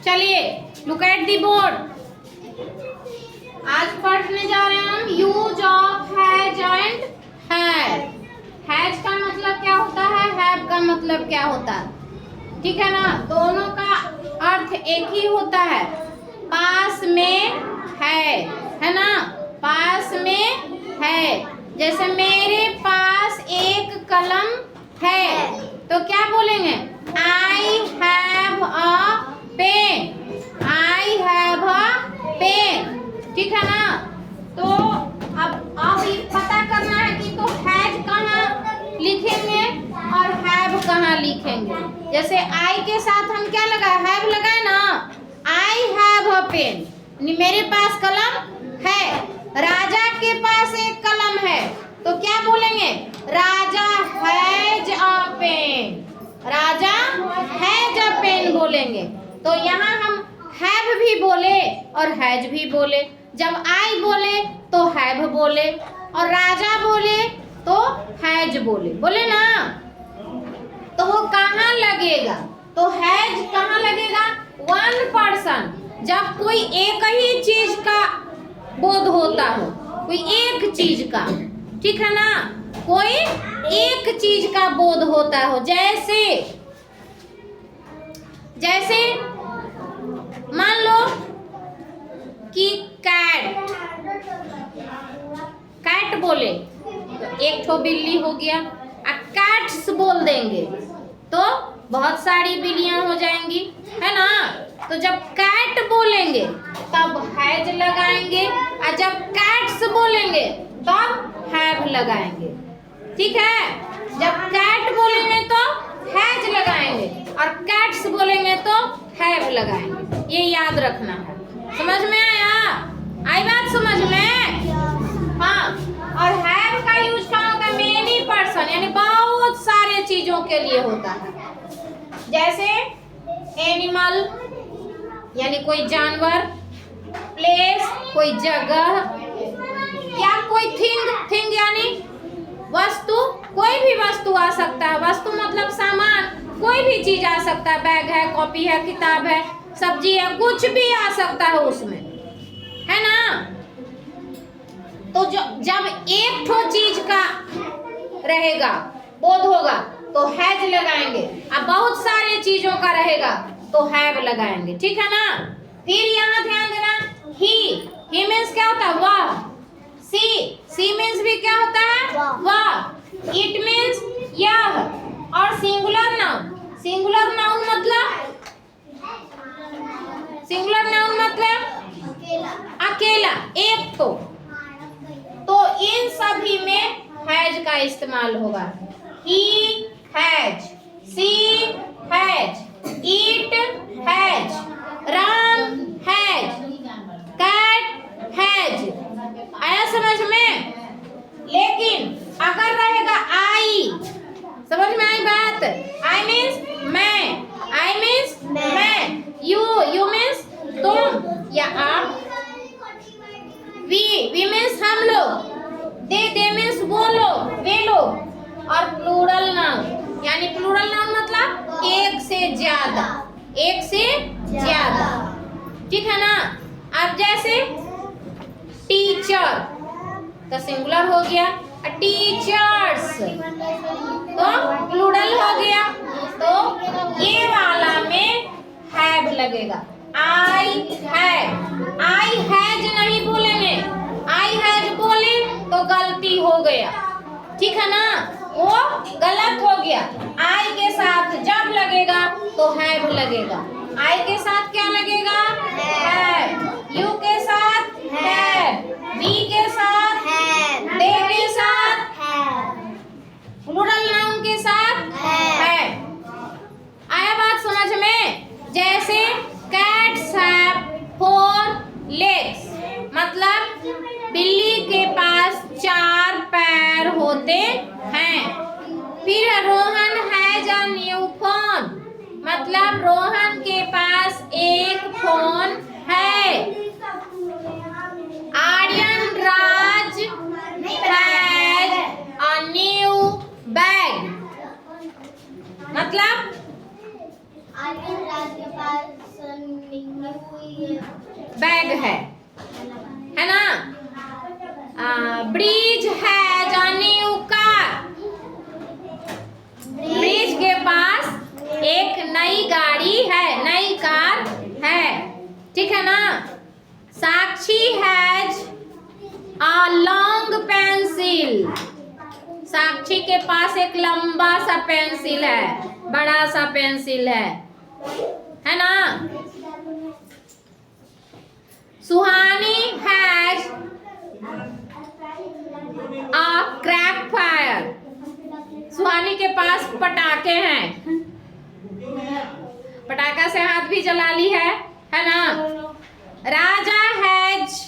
चलिए look at the board. आज पढ़ने जा रहे हैं हम use of has and have. Has का मतलब क्या होता है, हैव का मतलब क्या होता है, ठीक है ना। दोनों का अर्थ एक ही होता है, पास में है ना, पास में है। जैसे मेरे पास एक कलम है तो क्या बोलेंगे, I have a pen, I have a pen, ठीक है ना। तो अब ये पता करना है कि तो हैज कहाँ लिखेंगे और हैव कहाँ लिखेंगे। जैसे आई के साथ हम क्या लगाए, हैव लगाए ना, आई हैव अ पेन, मेरे पास कलम है। राजा के पास एक कलम है तो क्या बोलेंगे, Raja has a pen, Raja has a pen बोलेंगे। तो यहाँ हम हैव भी बोले और हैज भी बोले। जब आई बोले तो हैव बोले और राजा बोले तो हैज बोले, बोले ना। तो वो कहाँ लगेगा, तो हैज कहाँ लगेगा, वन पर्सन, जब कोई एक ही चीज का बोध होता हो, कोई एक चीज का, ठीक है ना, कोई एक चीज का बोध होता हो। जैसे जैसे मान लो कि कैट, कैट बोले तो एक ठो बिल्ली हो गया, कैट्स बोल देंगे तो बहुत सारी बिल्लियां हो जाएंगी, है ना। तो जब कैट बोलेंगे तब हैज लगाएंगे और जब कैट्स बोलेंगे तब हैव लगाएंगे, ठीक है। जब कैट बोलेंगे तो हैज लगाएंगे और कैट्स बोलेंगे तो हैव लगाएंगे, ये याद रखना है। समझ में आया, आई बात समझ में, हाँ। और हैव का यूज कहाँ होता है, मेनी पर्सन, यानी बहुत सारे चीजों के लिए होता है। जैसे एनिमल यानी कोई जानवर, प्लेस कोई जगह, या कोई थिंग यानी वस्तु, कोई भी वस्तु आ सकता है। वस्तु मतलब सामान, कोई भी चीज आ सकता है, बैग है, कॉपी है, किताब है, सब्जी है, कुछ भी आ सकता है उसमें, है ना। तो जब एक ठो चीज का रहेगा, बोध होगा तो हैज लगाएंगे, अब बहुत सारे चीजों का रहेगा तो हैव लगाएंगे, ठीक है ना। फिर यहाँ ध्यान देना, ही मीन्स क्या होता है, वह। सी मीन्स भी क्या होता है, वह। इट मीन्स यह। और सिंगुलर नाउन, सिंगुलर नाउन मतलब अकेला, एक तो इन सभी में हैज का इस्तेमाल होगा। He has, she has, it has, run has, cat has, आया समझ में। लेकिन अगर रहेगा आई, समझ में आई बात, आई मीन्स मैं, आई मीन्स मैं, यू मीन्स तुम या आप, वी मीन्स हम लोग, दे मीन्स वो लोग, वे लोग। और प्लूरल नाउन यानी प्लूरल नाउन मतलब एक से ज्यादा, एक से ज्यादा, ठीक है ना। अब जैसे टीचर तो सिंगुलर हो गया, टीचर्स तो प्लूरल हो गया, तो ये वाला में हैव लगेगा। आई हैज नहीं बोलेंगे, आई हैज बोले तो गलती हो गया, ठीक है ना, वो गलत हो गया। आई के साथ जब लगेगा तो हैव लगेगा, आई के साथ क्या लगेगा, हैव, यू के साथ हैव, वी के साथ हैव, दे के साथ हैव, प्लूरल नाउन के साथ हैव। आया बात समझ में। जैसे कैट्स हैव 4 legs, मतलब बिल्ली के पास 4 पैर होते हैं। फिर Rohan has a new phone, मतलब रोहन के पास एक फोन है। आर्यन राज हैज अ न्यू बैग, मतलब आर्यन राज के पास बैग है ना। ब्रिज है जानी कार, ब्रिज के पास एक नई गाड़ी है, नई कार है, ठीक है ना। साक्षी हैज अ लॉन्ग पेंसिल, साक्षी के पास एक लंबा सा पेंसिल है, बड़ा सा पेंसिल है ना। सुहानी हैज अ क्रैक फायर, सुहानी के पास पटाखे हैं, पटाखा से हाथ भी जला ली है ना। राजा हैज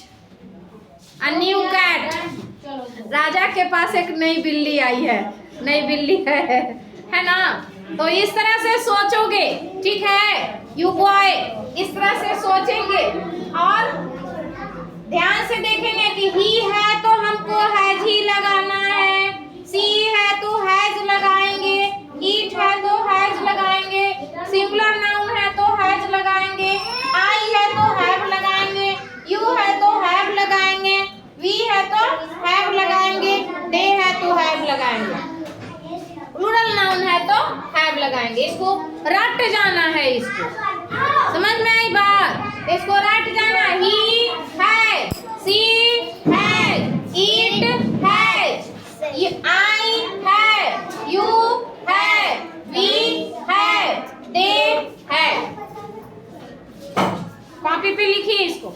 अ न्यू कैट, राजा के पास एक नई बिल्ली आई है, नई बिल्ली है ना। तो इस तरह से सोचोगे, ठीक है यू बॉय, इस तरह से सोचेंगे और ध्यान से देखेंगे कि ही है तो हमको हैज ही लगाना है, सी है तो हैज लगाएंगे, ईट है तो हैज लगाएंगे, सिंगुलर नाउन है तो हैज लगाएंगे, आई है तो हैव लगाएंगे, यू है तो हैव लगाएंगे, वी है तो हैव लगाएंगे, दे है तो हैव लगाएंगे, प्लूरल नाउन है तो हैव लगाएंगे। इसको रट जाना है, इसको समझ में आई बात, इसको रट जाना। ही है, सी है, ईट है, आई है, यू है, वी है, दे है। कॉपी पे लिखिए इसको।